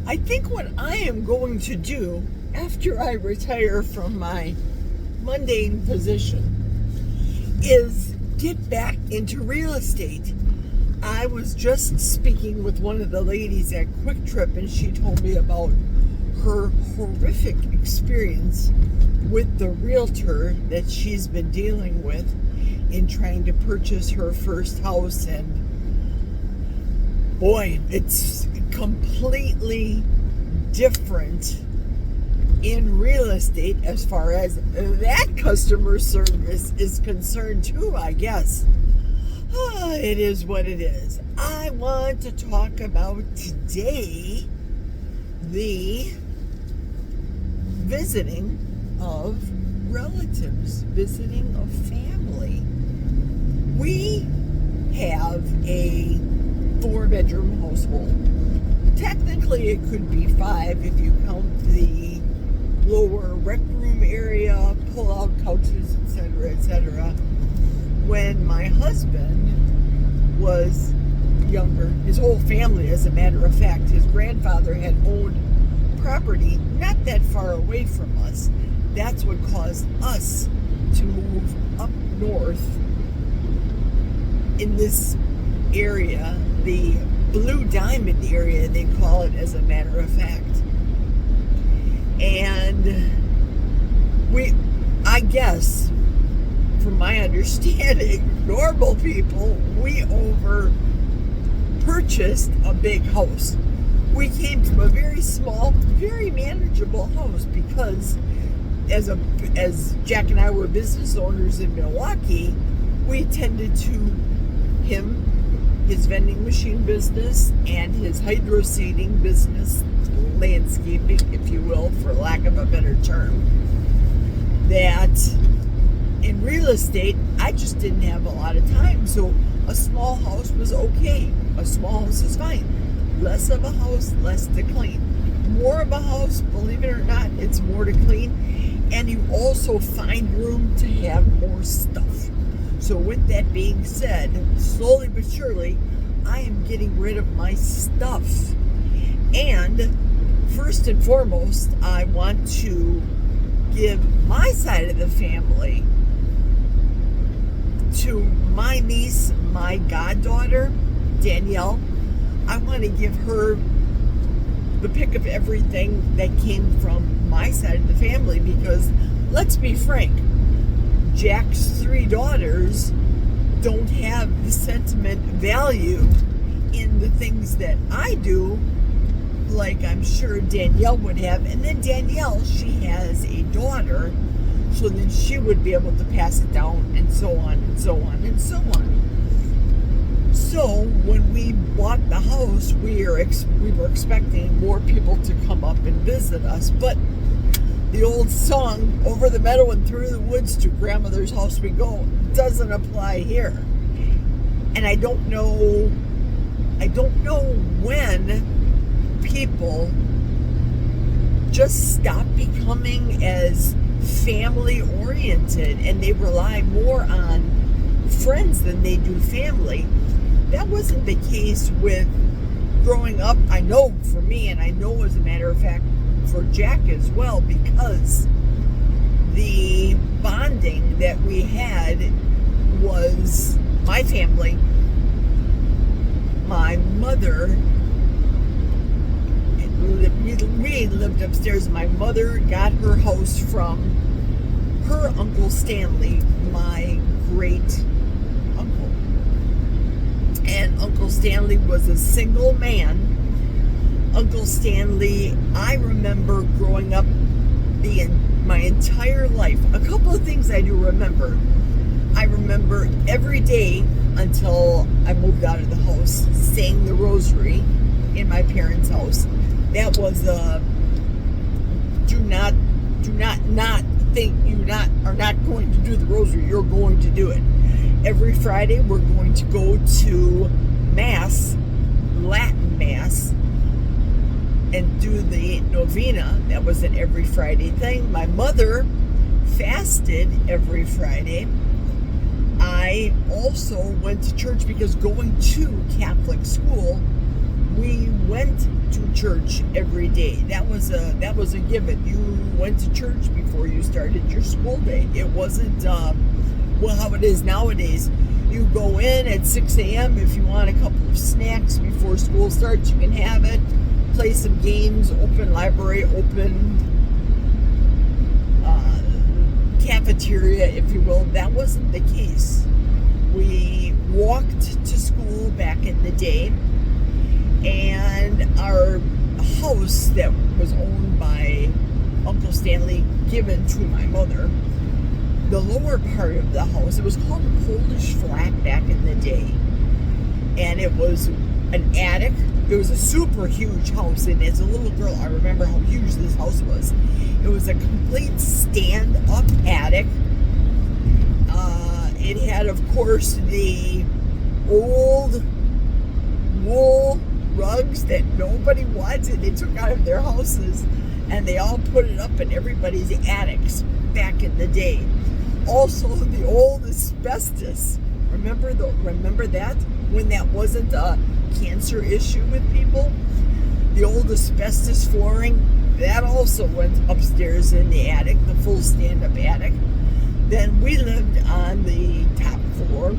I think what I am going to do after I retire from my mundane position is get back into real estate. I was just speaking with one of the ladies at Quick Trip, and she told me about her horrific experience with the realtor that she's been dealing with in trying to purchase her first house. And boy, it's completely different in real estate as far as that customer service is concerned too, I guess. It is what it is. I want to talk about today the visiting of relatives, visiting of family. We have a 4-bedroom household. Technically, it could be 5 if you count the lower rec room area, pull-out couches, etc., etc. When my husband was younger, his whole family, as a matter of fact, his grandfather had owned property not that far away from us. That's what caused us to move up north in this area, the Blue Diamond area, they call it, as a matter of fact. And I guess, from my understanding, normal people, we purchased a big house. We came from a very small, very manageable house because as Jack and I were business owners in Milwaukee, we tended to his vending machine business and his hydro seeding business, landscaping, if you will, for lack of a better term, that in real estate, I just didn't have a lot of time. So a small house was okay. A small house is fine. Less of a house, less to clean. More of a house, believe it or not, it's more to clean. And you also find room to have more stuff. So with that being said, slowly but surely, I am getting rid of my stuff. And first and foremost, I want to give my side of the family to my niece, my goddaughter, Danielle. I want to give her the pick of everything that came from my side of the family because, let's be frank, Jack's 3 daughters don't have the sentiment value in the things that I do, like I'm sure Danielle would have. And then Danielle, she has a daughter, so then she would be able to pass it down, and so on and so on and so on. So when we bought the house, we were expecting more people to come up and visit us, but the old song, over the meadow and through the woods to grandmother's house we go, doesn't apply here. And I don't know when people just stop becoming as family oriented and they rely more on friends than they do family. That wasn't the case with growing up. I know for me, and I know as a matter of fact for Jack as well, because the bonding that we had was my family. My mother, we lived upstairs. My mother got her house from her Uncle Stanley, my great uncle. And Uncle Stanley was a single man. Uncle Stanley, I remember growing up my entire life. A couple of things I do remember. I remember every day until I moved out of the house saying the rosary in my parents' house. That was do not think you are not going to do the rosary. You're going to do it. Every Friday we're going to go to Mass, Latin Mass, and do the novena. That was an every Friday thing. My mother fasted every Friday. I also went to church because going to Catholic school we went to church every day. That was a given. You went to church before you started your school day. It wasn't how it is nowadays. You go in at 6 a.m. If you want a couple of snacks before school starts, you can have it. Play some games, open library, open cafeteria, if you will. That wasn't the case. We walked to school back in the day, and our house that was owned by Uncle Stanley, given to my mother, the lower part of the house, it was called a Polish flat back in the day, and it was an attic. It was a super huge house, and as a little girl, I remember how huge this house was. It was a complete stand-up attic. It had, of course, the old wool rugs that nobody wanted. They took out of their houses, and they all put it up in everybody's attics back in the day. Also, the old asbestos. Remember that? When that wasn't a cancer issue with people? The old asbestos flooring, that also went upstairs in the attic, the full stand-up attic. Then we lived on the top floor,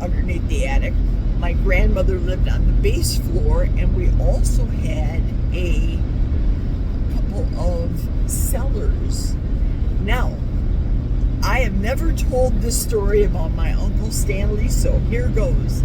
underneath the attic. My grandmother lived on the base floor, and we also had a couple of cellars. Now, I have never told this story about my Uncle Stanley, so here goes.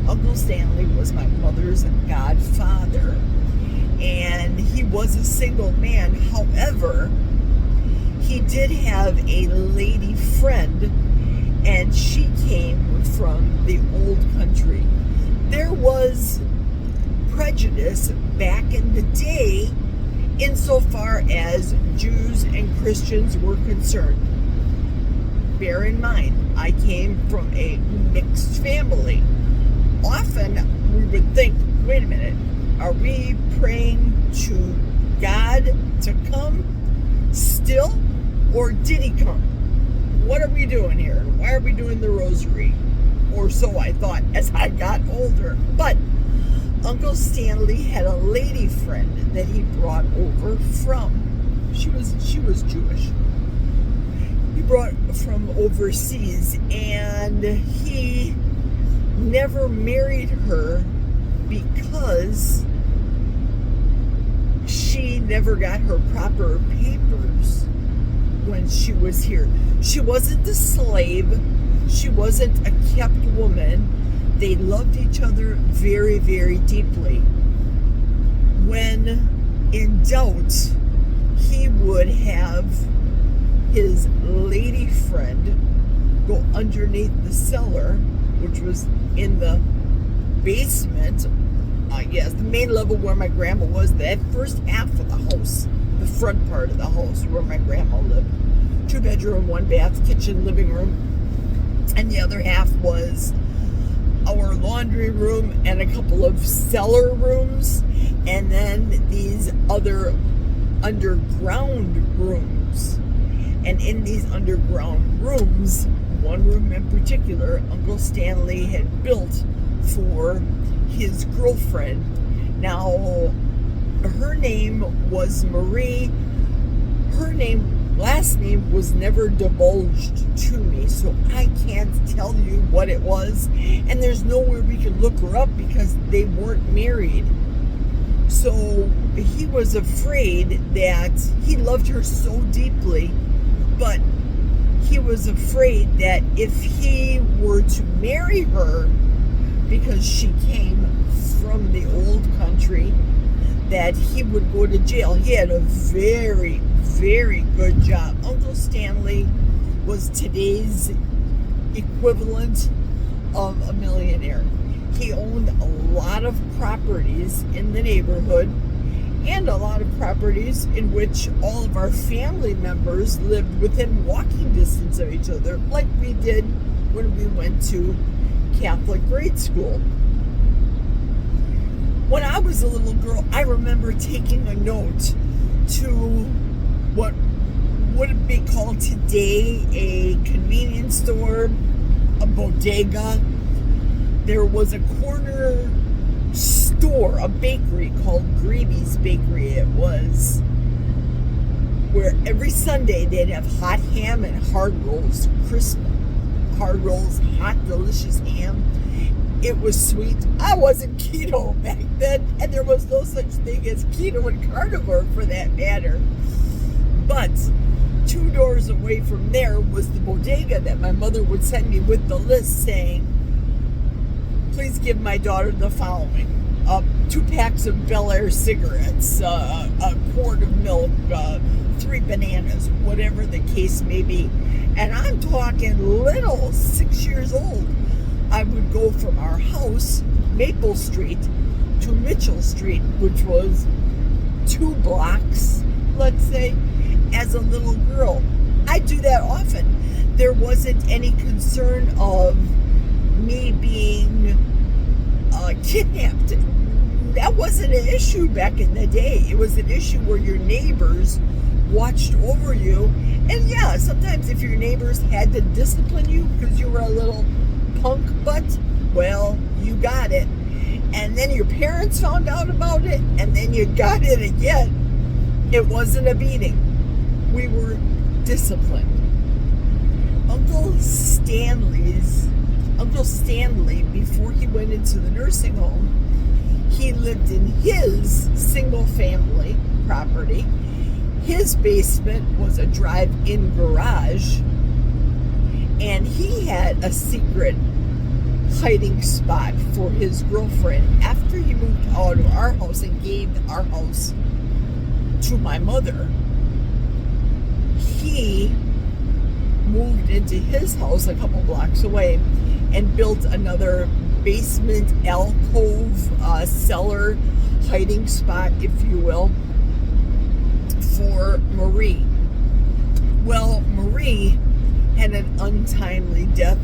Uncle Stanley was my mother's godfather, and he was a single man. However, he did have a lady friend, and she came from the old country. There was prejudice back in the day insofar as Jews and Christians were concerned. Bear in mind, I came from a mixed family. Often we would think, wait a minute, are we praying to God to come still, or did he come? What are we doing here? Why are we doing the rosary? Or so I thought as I got older. But Uncle Stanley had a lady friend that he brought over from, she was Jewish. He brought from overseas, and he never married her because she never got her proper papers when she was here. She wasn't a slave. She wasn't a kept woman. They loved each other very, very deeply. When in doubt, he would have his lady friend go underneath the cellar, which was in the basement, I guess, the main level where my grandma was, that first half of the house, the front part of the house where my grandma lived. 2-bedroom, 1-bath, kitchen, living room. And the other half was our laundry room and a couple of cellar rooms, and then these other underground rooms. And in these underground rooms, one room in particular, Uncle Stanley had built for his girlfriend. Now, her name was Marie. Her last name was never divulged to me, so I can't tell you what it was. And there's nowhere we could look her up because they weren't married. So he was afraid that he loved her so deeply, but he was afraid that if he were to marry her, because she came from the old country, that he would go to jail. He had a very, very good job. Uncle Stanley was today's equivalent of a millionaire. He owned a lot of properties in the neighborhood, and a lot of properties in which all of our family members lived within walking distance of each other, like we did when we went to Catholic grade school. When I was a little girl, I remember taking a note to what would be called today a convenience store, a bodega. There was a corner store, a bakery called Greavy's Bakery. It was where every Sunday they'd have hot ham and hard rolls, crisp hard rolls, hot, delicious ham. It was sweet. I wasn't keto back then, and there was no such thing as keto and carnivore for that matter. But 2 doors away from there was the bodega that my mother would send me with the list saying, please give my daughter the following: 2 packs of Bel Air cigarettes, a quart of milk, 3 bananas, whatever the case may be. And I'm talking little, 6 years old. I would go from our house, Maple Street, to Mitchell Street, which was 2 blocks, let's say, as a little girl. I do that often. There wasn't any concern of me being kidnapped. That wasn't an issue back in the day. It was an issue where your neighbors watched over you. And yeah, sometimes if your neighbors had to discipline you because you were a little punk butt, well, you got it. And then your parents found out about it, and then you got it again. It wasn't a beating. We were disciplined. Uncle Stanley, before he went into the nursing home, he lived in his single family property. His basement was a drive-in garage, and he had a secret hiding spot for his girlfriend. After he moved out of our house and gave our house to my mother, he moved into his house a couple blocks away and built another basement alcove, cellar hiding spot, if you will, for Marie. Well, Marie had an untimely death.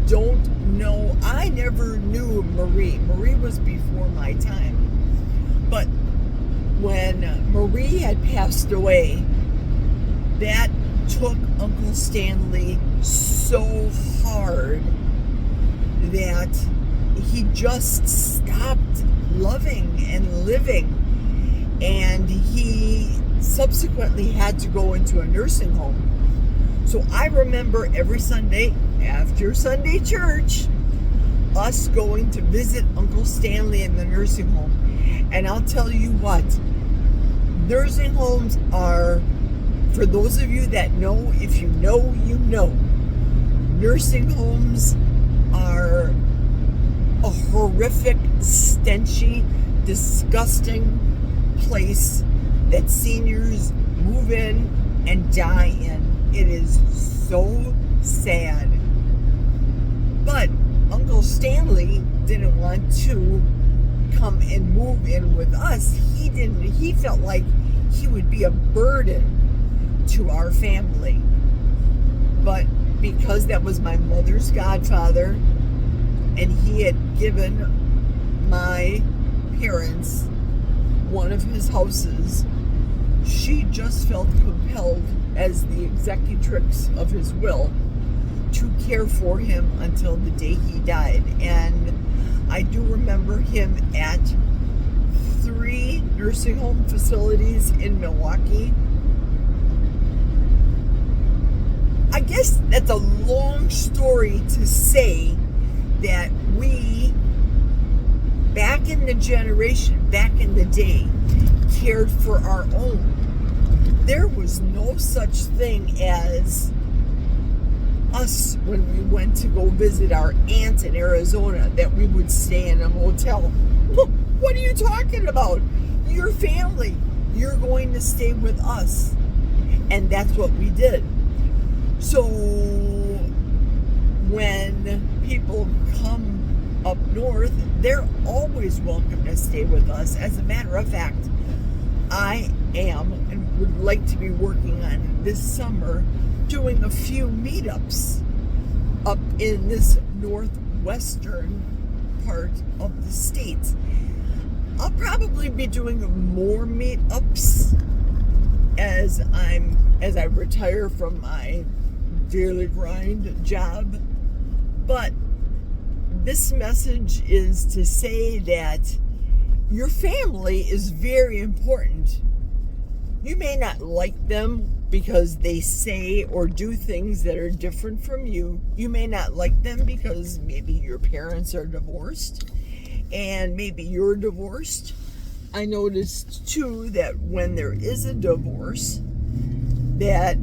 Don't know. I never knew Marie. Marie was before my time. But when Marie had passed away, that took Uncle Stanley so hard that he just stopped loving and living. And he subsequently had to go into a nursing home. So I remember every Sunday after Sunday church, us going to visit Uncle Stanley in the nursing home. And I'll tell you what, nursing homes are, for those of you that know, if you know, you know, nursing homes are a horrific, stenchy, disgusting place that seniors move in and die in. It is so sad. But Uncle Stanley didn't want to come and move in with us. He felt like he would be a burden to our family. But because that was my mother's godfather, and he had given my parents one of his houses, she just felt compelled, as the executrix of his will, to care for him until the day he died. And I do remember him at 3 nursing home facilities in Milwaukee. I guess that's a long story to say that we, back in the generation, back in the day, cared for our own. There was no such thing as us when we went to go visit our aunt in Arizona, that we would stay in a motel. What are you talking about? Your family. You're going to stay with us. And that's what we did. So when people come up north, they're always welcome to stay with us. As a matter of fact, I am and would like to be working on this summer doing a few meetups up in this northwestern part of the state. I'll probably be doing more meetups as I retire from my daily grind job, but This message is to say that your family is very important. You may not like them because they say or do things that are different from you. You may not like them because maybe your parents are divorced and maybe you're divorced. I noticed too that when there is a divorce, that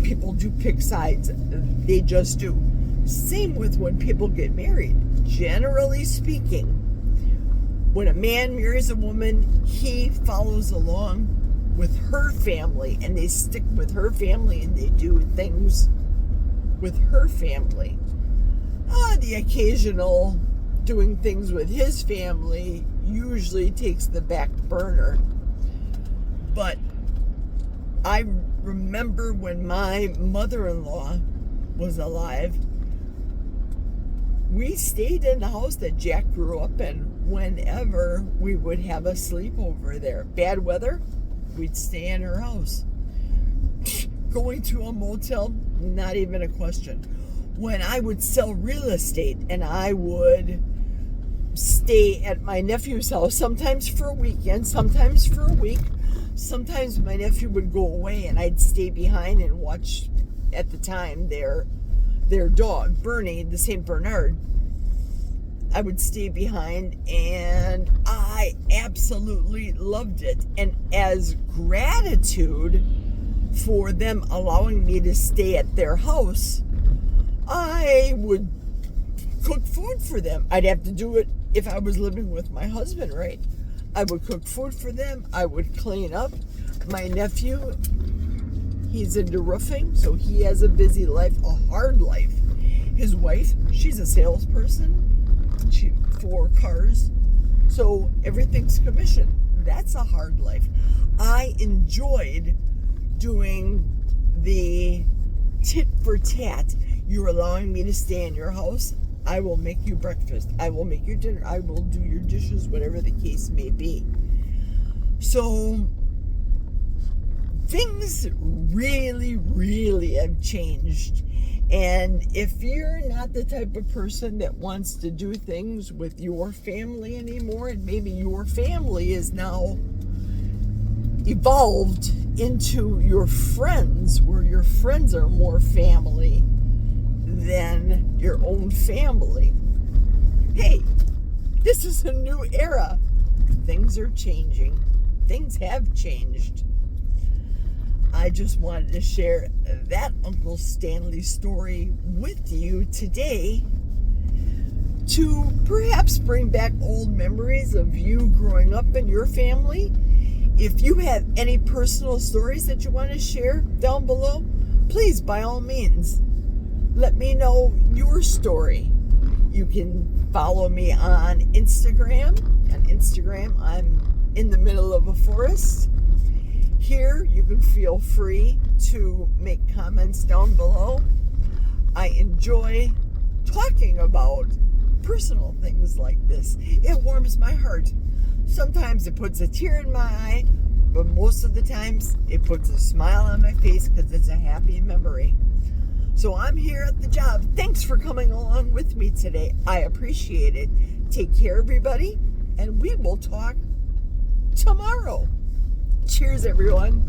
people do pick sides. They just do. Same with when people get married. Generally speaking, when a man marries a woman, he follows along with her family, and they stick with her family, and they do things with her family. The occasional doing things with his family usually takes the back burner. But I remember when my mother-in-law was alive, we stayed in the house that Jack grew up in whenever we would have a sleepover there. Bad weather, we'd stay in her house. Going to a motel, not even a question. When I would sell real estate and I would stay at my nephew's house, sometimes for a weekend, sometimes for a week. Sometimes my nephew would go away and I'd stay behind and watch, at the time, their dog, Bernie, the St. Bernard. I would stay behind and I absolutely loved it. And as gratitude for them allowing me to stay at their house, I would cook food for them. I'd have to do it if I was living with my husband, right? I would cook food for them. I would clean up. My nephew, he's into roofing, so he has a busy life, a hard life. His wife, she's a salesperson for cars, so everything's commission. That's a hard life. I enjoyed doing the tit for tat. You're allowing me to stay in your house. I will make you breakfast. I will make your dinner. I will do your dishes, whatever the case may be. So things really, really have changed. And if you're not the type of person that wants to do things with your family anymore, and maybe your family is now evolved into your friends, where your friends are more family than your own family. Hey, this is a new era. Things are changing. Things have changed. I just wanted to share that Uncle Stanley story with you today to perhaps bring back old memories of you growing up in your family. If you have any personal stories that you want to share down below, please, by all means, let me know your story. You can follow me on Instagram. On Instagram, I'm in the middle of a forest. Here, you can feel free to make comments down below. I enjoy talking about personal things like this. It warms my heart. Sometimes it puts a tear in my eye, but most of the times it puts a smile on my face because it's a happy memory. So I'm here at the job. Thanks for coming along with me today. I appreciate it. Take care, everybody, and we will talk tomorrow. Cheers, everyone.